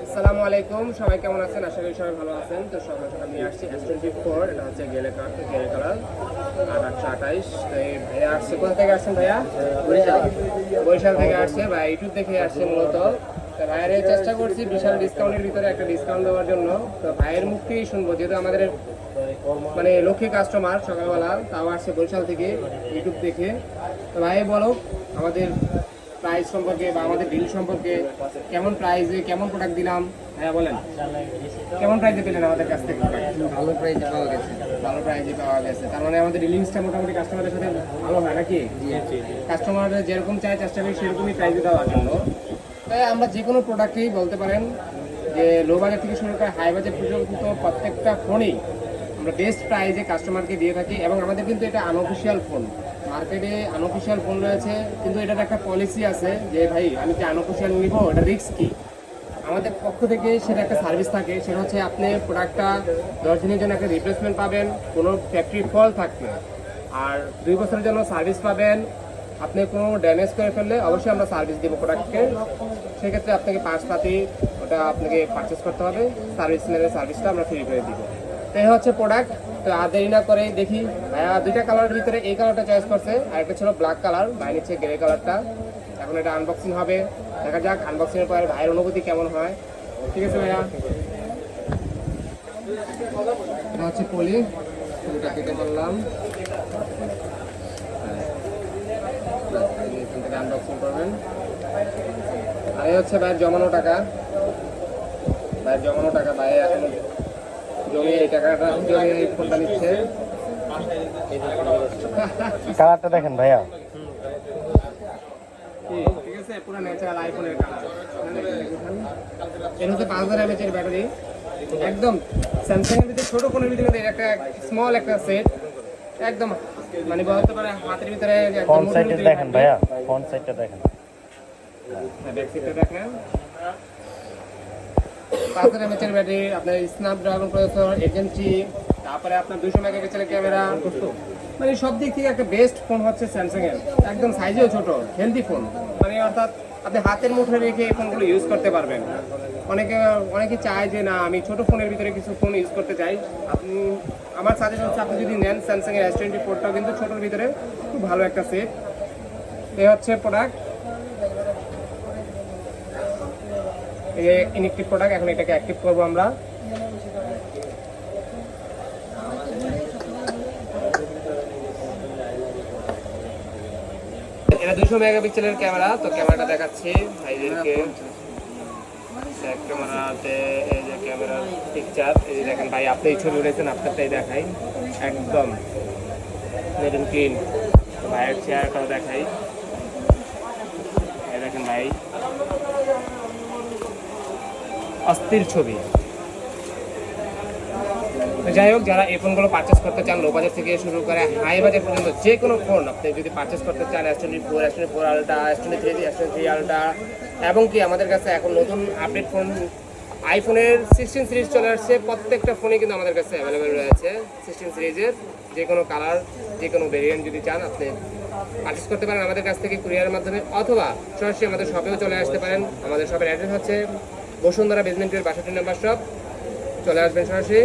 আসসালামু আলাইকুম, সবাই কেমন আছেন? আশা করি সবাই ভালো আছেন। তো সকাল সকাল নিয়ে আসছি S24, এটা হচ্ছে গেলে কালার 828। তো এই ভাইয়া আসছে, কোথা থেকে আসছেন ভাইয়া? বরিশাল থেকে আসছে, ভাই ইউটিউব দেখে আসছে মূলত। তো ভাইয়ের চেষ্টা করছি বিশাল ডিসকাউন্টের ভিতরে একটা ডিসকাউন্ট দেওয়ার জন্য। তো ভাইয়ের মুখ থেকেই শুনবো, যেহেতু আমাদের মানে লক্ষ্মী কাস্টমার সকালবেলা, তাও আসছে বরিশাল থেকে ইউটিউব দেখে। তো ভাই বলো আমাদের প্রাইস সম্পর্কে বা আমাদের ডিল সম্পর্কে, কেমন প্রাইসে কেমন প্রোডাক্ট দিলাম। হ্যাঁ বলেন, কেমন প্রাইসে পেলেন আমাদের কাছ থেকে? ভালো প্রাইসে পাওয়া গেছে। ভালো প্রাইসে পাওয়া গেছে, তার মানে আমাদের ডিলিংসটা মোটামুটি কাস্টমারদের সাথে ভালো হয় নাকি? কাস্টমাররা যেরকম চায় চেষ্টা করি সেরকমই প্রাইসে দেওয়ার জন্য। তাই আমরা যে কোনো প্রোডাক্টেই বলতে পারেন যে লো বাজেট থেকে শুরু করে হাই বাজেট পর্যন্ত প্রত্যেকটা ফোনই আমরা বেস্ট প্রাইসে কাস্টমারকে দিয়ে থাকি। এবং আমাদের কিন্তু এটা আনঅফিসিয়াল ফোন, মার্কেটে আনঅফিসিয়াল ফোন রয়েছে, কিন্তু এটার একটা পলিসি আছে যে ভাই আমি কি আনঅফিসিয়াল নিব, এটা রিস্ক কি। আমাদের পক্ষ থেকে সেটা একটা সার্ভিস থাকে, সেটা হচ্ছে আপনি প্রোডাক্টটা 10 দিনের জন্য একটা রিপ্লেসমেন্ট পাবেন, কোনো ফ্যাক্টরি ফল থাকবে, আর 2 বছরের জন্য সার্ভিস পাবেন। আপনি কোনো ড্যামেজ করে ফেললে অবশ্যই আমরা সার্ভিস দেবো প্রোডাক্টকে। সেক্ষেত্রে আপনাকে পার্টসপাতি ওটা আপনাকে পারচেস করতে হবে, সার্ভিসম্যানের সার্ভিসটা আমরা ফ্রি করে দিব। তো এই হচ্ছে প্রোডাক্ট। তো আর দেরি না করে দেখি, ভাইয়া দুইটা কালারের ভিতরে এই কালারটা চয়েস করছে, আর একটা ছিল ব্ল্যাক কালার, ভাই নিচ্ছে গ্রে কালারটা। এখন এটা আনবক্সিং হবে, দেখা যাক আনবক্সিংয়ের পরে ভাইয়ের অনুভূতি কেমন হয়। ঠিক আছে ভাইয়া, এটা হচ্ছে পলি, দুটা কেটে বললাম, এখান থেকে আনবক্সিং করবেন। আর এই হচ্ছে ভাইয়ের জমানো টাকা, ভাইয়ের জমানো টাকা, ভাই এখন জমিয়ে এই টাকাটা জমিয়ে এই ফোনটা নিচ্ছে। কালারটা দেখেন ভাইয়া, ঠিক আছে, পুরো ন্যাচারাল আইফোনের কালার। এর হচ্ছে 5000 mAh এর ব্যাটারি, একদম স্যামসাং এর ভিতরে ছোট ফোনের ভিতরে একটা স্মল একটা সেট, একদম মানে বলতে পারে হাতের ভিতরে। ফ্রন্ট সাইডে দেখেন ভাইয়া, ফ্রন্ট সাইডটা দেখেন, ব্যাক সাইডটা দেখেন। 5000 mAh এর ব্যাটারি, আপনার স্ন্যাপড্রাগন প্রসেসর, এজেন্সি, তারপরে আপনার 200 মেগাপিক্সেলের ক্যামেরা, মানে সব দিক থেকে একটা বেস্ট ফোন হচ্ছে স্যামসাং এর। একদম সাইজেও ছোট, হেলদি ফোন, মানে অর্থাৎ আপনি হাতের মুঠোয় রেখে এই ফোনগুলো ইউজ করতে পারবেন। অনেকে চায় যে না আমি ছোট ফোনের ভিতরে কিছু ফোন ইউজ করতে চাই। আপনি, আমার সাজেশন হচ্ছে আপনি যদি নেন স্যামসাং এর S24টাও কিন্তু ছোটোর ভিতরে খুব ভালো একটা সেট। এই হচ্ছে প্রোডাক্ট, এই ইনঅ্যাক্টিভ প্রোডাক্ট। এখন এটাকে অ্যাক্টিভ করবো আমরা। এটা 200 মেগাপিক্সেলের ক্যামেরা। তো ক্যামেরাটা দেখাচ্ছি ভাইদেরকে, ক্যামেরাতে এই যে ক্যামেরার পিকচার, এই যে দেখেন ভাই, আপনি এই ছবি উঠেছেন, আপনারটাই দেখাই, একদম নেট এন্ড ক্লিন। তো ভাইয়ের চেয়ারটাও দেখাই, এই দেখেন ভাই, অস্থির ছবি। যাই হোক, যারা এই ফোনগুলো পারচেস করতে চান, লো বাজেট থেকে শুরু করে হাই বাজেট পর্যন্ত যে কোনো ফোন আপনি যদি পারচেস করতে চান, S24, S24 ultra, S23, S23 ultra, এবং কি আমাদের কাছে এখন নতুন আপডেট ফোন আইফোনের 16 সিরিজ চলে আসছে। প্রত্যেকটা ফোনে কিন্তু আমাদের কাছে অ্যাভেলেবেল রয়েছে 16 সিরিজের যে কোনো কালার, যে কোনো ভেরিয়েন্ট যদি চান আপনি পারচেস করতে পারেন আমাদের কাছ থেকে কুরিয়ারের মাধ্যমে, অথবা সরাসরি আমাদের শপেও চলে আসতে পারেন। আমাদের শপের অ্যাড্রেস হচ্ছে বসুন্ধরা বেসমেন্টের 62 নম্বর শপ, চলে আসবেন সরাসরি।